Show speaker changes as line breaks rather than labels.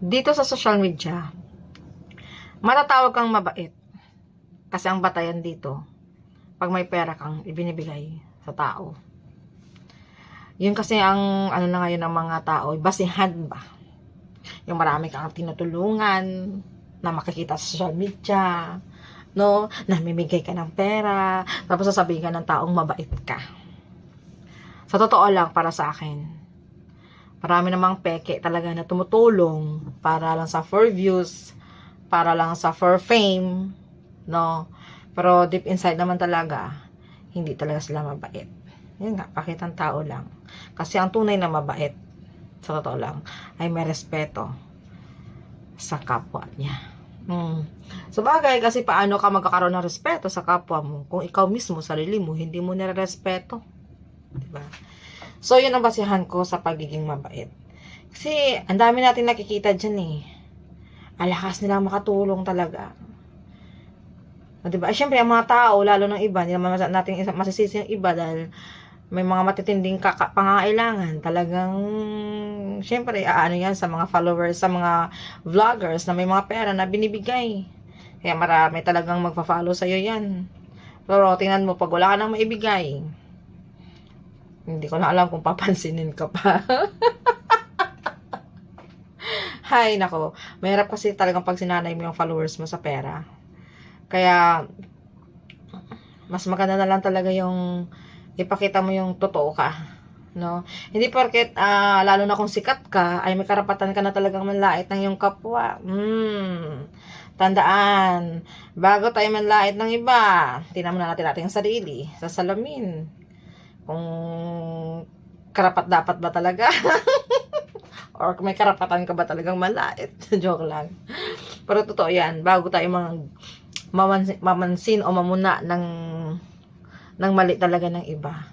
Dito sa social media, matatawag kang mabait. Kasi ang batayan dito, pag may pera kang ibinibigay sa tao. Yun kasi ang ano na ngayon ng mga tao, basihan ba? Yung marami kang tinutulungan, na makikita sa social media, no? Namimigay ka ng pera, tapos sasabihin ka ng taong mabait ka. Sa totoo lang, para sa akin, marami namang peke talaga na tumutulong para lang sa for views, para lang sa for fame, no? Pero deep inside naman talaga, hindi talaga sila mabait. Yun nga, pakitang tao lang. Kasi ang tunay na mabait, sa totoo lang, ay may respeto sa kapwa niya. So bagay, kasi paano ka magkakaroon ng respeto sa kapwa mo kung ikaw mismo, sarili mo, hindi mo nire-respeto? Diba? So yun ang basihan ko sa pagiging mabait. Kasi ang dami natin nakikita dyan eh. Alakas nilang makatulong talaga. Diba? Ay, syempre, ang mga tao, lalo ng iba, hindi naman natin masisisi yung iba dahil may mga matitinding pangangailangan. Talagang, syempre, ano yan sa mga followers, sa mga vloggers na may mga pera na binibigay. Kaya marami talagang magpa-follow sa'yo yan. Pero tingnan mo, pag wala ka nang maibigay, hindi ko na alam kung papansinin ka pa. Hay, nako. Mahirap kasi talagang pag sinanay mo yung followers mo sa pera. Kaya, mas maganda na lang talaga yung ipakita mo yung totoo ka, no? Hindi porket lalo na kung sikat ka ay may karapatan ka na talagang manlait ng iyong kapwa. Tandaan, bago tayo manlait ng iba, tingnan muna natin ating sarili sa salamin. Kung karapat dapat ba talaga? Or kung may karapatan ka ba talagang manlait? Joke lang. Pero totoo yan, bago tayo mamansin o mamuna ng mali talaga ng iba.